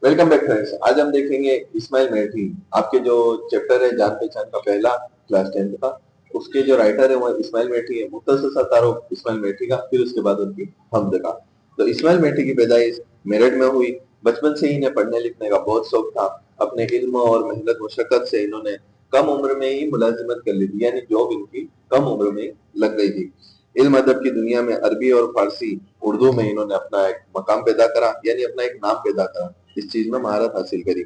Welcome back friends. आज हम देखेंगे इस्माइल मेहदी। आपके जो चैप्टर है जान पहचान का पहला, क्लास 10 का, उसके जो राइटर है वो इस्माइल मेहदी है। मुख्तसर तारुफ इस्माइल मेहदी का, फिर उसके बाद उनकी हमद का। तो इस्माइल मेहदी की पैदाइश मेरठ में हुई। बचपन से ही इन्हें पढ़ने लिखने का बहुत शौक था। अपने इल्म और मेहनत मशक्कत से इन्होंने कम उम्र में ही मुलाजिमत कर ली थी, यानी जॉब इनकी कम उम्र में लग गई थी। इल्म अदब की दुनिया में अरबी और फारसी, उर्दू में इन्होंने अपना एक मकाम पैदा करा, यानी अपना एक नाम पैदा करा, इस चीज में महारत हासिल करी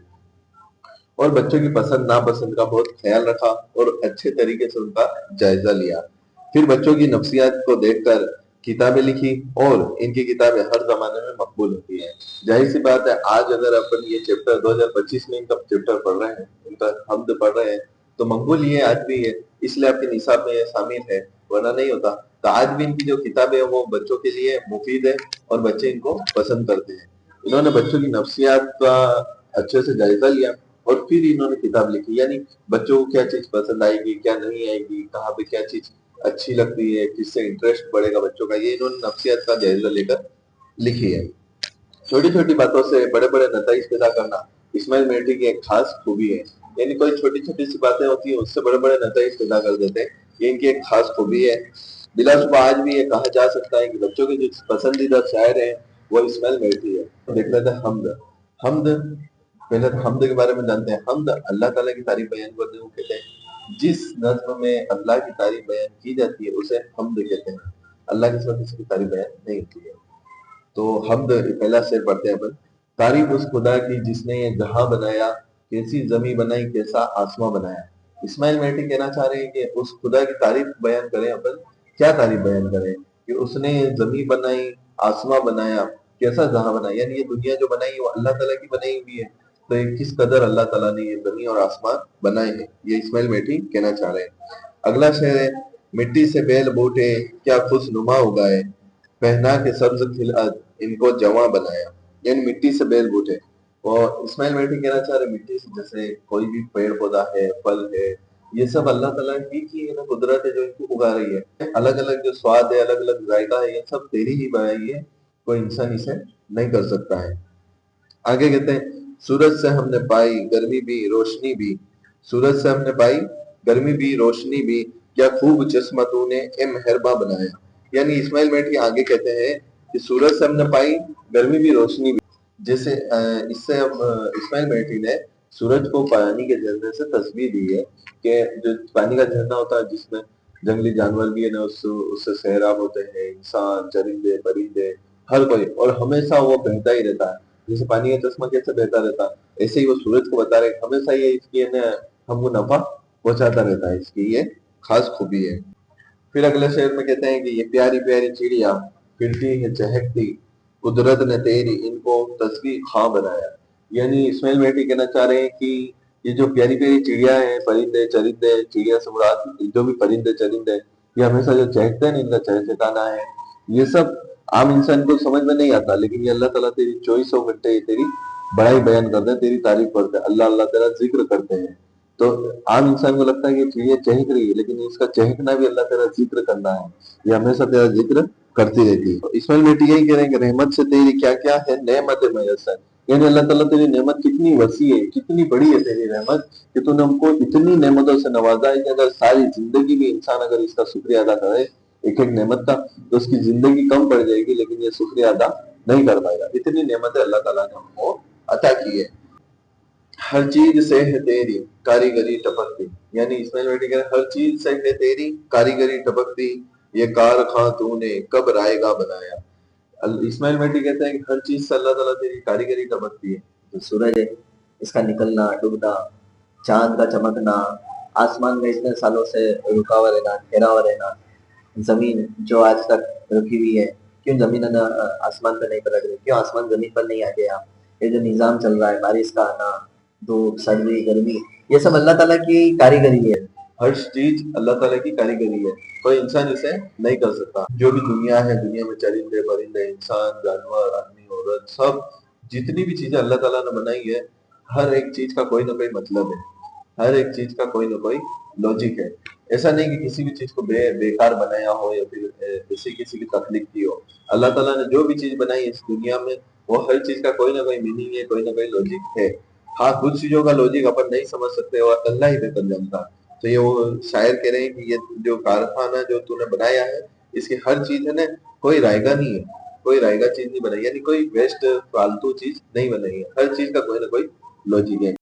और बच्चों की पसंद नापसंद का बहुत ख्याल रखा और अच्छे तरीके से उनका जायजा लिया। फिर बच्चों की नफ्सियात को देखकर किताबें लिखी और इनकी किताबें हर जमाने में मकबूल होती है। जाहिर सी बात है, आज अगर अपन ये चैप्टर 2025 में इनका चैप्टर पढ़ रहे हैं, इनका हमद पढ़ रहे हैं, तो मकबूल ये आज भी है, इसलिए आपके निसाब में ये शामिल है, वरना नहीं होता। तो आज भी इनकी जो किताबें है वो बच्चों के लिए मुफीद है और बच्चे इनको पसंद करते हैं। इन्होंने बच्चों की नफ्सियात का अच्छे से जायजा लिया और फिर इन्होंने किताब लिखी, यानी बच्चों को क्या चीज पसंद आएगी, क्या नहीं आएगी, कहाँ पे क्या चीज अच्छी लगती है, किससे इंटरेस्ट बढ़ेगा बच्चों का, ये इन्होंने नफ्सियात का जायजा लेकर लिखी है। छोटी छोटी बातों से बड़े बड़े नताइज पैदा करना इस्माइल मेहदी की एक खास खूबी है। यानी कोई छोटी छोटी सी बातें होती है, उससे बड़े बड़े नताइज पैदा कर देते हैं, ये इनकी एक खास खूबी है। बिलाशुबा आज भी ये कहा जा सकता है कि बच्चों के जो पसंदीदा शायर हैं वो इस्माइल मेहदी है। देख लेते हैं हमद। हमद, पहले तो हमद के बारे में जानते हैं। हमद अल्लाह ताला की तारीफ बयान करते हुए कहते हैं, जिस नज्म में अल्लाह की तारीफ बयान की जाती है उसे हमद कहते हैं। अल्लाह के सिवा किसी की तारीफ बयान नहीं होती है। तो हमद पहला शेर पढ़ते हैं अपन। तारीफ उस खुदा की जिसने ये जहां बनाया, कैसी जमी बनाई कैसा आसमां बनाया। इस्माइल मेहदी कहना चाह रहे हैं कि उस खुदा की तारीफ बयान करें अपन। क्या तारीफ बयान करें कि उसने जमी बनाई, आसमां बनाया, कैसा जहां बनाया, यानी ये दुनिया जो बनाई वो अल्लाह ताला की बनाई हुई है। तो ये किस कदर अल्लाह ताला ने ये जमी और आसमान बनाए हैं, ये इस्माइल मेहदी कहना चाह रहे हैं। अगला शेर है, मिट्टी से बेल बूटे क्या खुशनुमा उगाए, पहना के सब्ज खिलात इनको जवां बनाया। यानी मिट्टी से बेल बूटे, और इस्माइल मेहदी कहना चाह रहे मिट्टी से, जैसे कोई भी पेड़ पौधा है, फल है, ये सब अल्लाह ताला की है ना, कुदरत है जो इनको उगा रही है। अलग अलग जो स्वाद है, अलग अलग जायका है, ये सब तेरी ही बनाई है, कोई इंसान इसे नहीं कर सकता है। आगे कहते हैं, सूरज से हमने पाई गर्मी भी रोशनी भी, सूरज से हमने पाई गर्मी भी रोशनी भी, क्या खूब चश्मा तूने ए मेहरबा बनाया। यानी इस्माइल मेहदी आगे कहते हैं कि सूरज से हमने पाई गर्मी भी रोशनी भी। जैसे इससे हम इस्माइल मेहदी ने सूरज को पानी के झरने से तस्वीर दी है कि जो पानी का झरना होता है जिसमें जंगली जानवर भी है ना, उससे सैराब होते हैं, इंसान, चरिंदे, परिंदे, हर कोई, और हमेशा वो बहता ही रहता है। जैसे पानी का चश्मा कैसे बहता रहता है, ऐसे ही वो सूरज को बता रहे हमेशा ये इसकी है ना, हमको नफा पहुंचाता रहता है, इसकी ये खास खूबी है। फिर अगले शेर में कहते हैं कि ये प्यारी प्यारी चिड़िया फिरती है चहकती, कुदरत ने तेरी इनको तस्वीर खां बनाया। यानी इस्माइल मेहदी कहना चाह रहे हैं कि ये जो प्यारी प्यारी चिड़िया हैं, परिंदे चरिंदे, चिड़िया से मुराद जो भी परिंदे चरिंदे, ये हमेशा जो चहकते हैं ना, इनका चहचहाना है, ये सब आम इंसान को समझ में नहीं आता, लेकिन ये अल्लाह ताला तेरी 24 घंटे तेरी बड़ाई बयान करते हैं, तेरी तारीफ करते हैं, अल्लाह अल्लाह तेरा जिक्र करते हैं। तो आम इंसान को लगता है कि चिड़िया चहक रही है, लेकिन इसका चहकना भी अल्लाह तेरा जिक्र करना है, ये हमेशा तेरा जिक्र करती रहती है। तो इस्माइल बेटी यही कह रहे हैं कि रहमत से तेरी क्या क्या है नेमत मयसर, यानी अल्लाह ताला तेरी नेमत कितनी वसी है, कितनी बड़ी है तेरी रहमत, कि तूने हमको इतनी नेमतों से नवाजा है कि अगर सारी जिंदगी भी इंसान अगर इसका शुक्रिया अदा करे एक एक नेमत का, तो उसकी जिंदगी कम पड़ जाएगी, लेकिन ये शुक्रिया अदा नहीं कर पाएगा। इतनी नेमतें अल्लाह ताला ने हमको अता की है। हर चीज से है तेरी कारीगरी टपकती, यानी इस्माइल बेटी कह रहे हैं, हर चीज से है तेरी कारीगरी टपकती, ये कारखां तूने कब रायगा बनाया। इस्माइल बेटी कहते हैं कि हर चीज से अल्लाह ताला तेरी कारीगरी टपकती है। जो सूरज है, इसका निकलना डूबना, चांद का चमकना, आसमान में इतने सालों से रुका हुआ रहना, ठहरा हुआ रहना, जमीन जो आज तक रुकी हुई है, क्यों जमीन आसमान पर नहीं पलट रही, क्यों आसमान जमीन पर नहीं आ गया, ये जो निजाम चल रहा है, बारिश का आना, धूप सर्दी गर्मी, ये सब अल्लाह ताला की कारीगरी है। हर चीज अल्लाह ताला की कारीगरी है, कोई इंसान इसे नहीं कर सकता। जो भी दुनिया है, दुनिया में चरिंदे परिंदे, इंसान, जानवर, आदमी, औरत, सब जितनी भी चीजें अल्लाह ताला ने बनाई है, हर एक चीज का कोई ना कोई मतलब है, हर एक चीज का कोई ना कोई लॉजिक है। ऐसा नहीं कि किसी भी चीज को बेकार बनाया हो या फिर ऐसे किसी की तकलीफ की हो। अल्लाह ताला ने जो भी चीज बनाई इस दुनिया में वो हर चीज का कोई ना कोई मीनिंग है, कोई ना कोई लॉजिक है। हाँ, कुछ चीजों का लॉजिक अपन नहीं समझ सकते और अल्लाह ही बेहतर जानता है। तो ये वो शायर कह रहे हैं कि ये जो कारखाना जो तूने बनाया है, इसकी हर चीज है ना, कोई रायगा नहीं है, कोई रायगा चीज नहीं बनाई, यानी कोई वेस्ट फालतू चीज नहीं बनाई है, हर चीज का कोई ना कोई लॉजिक है।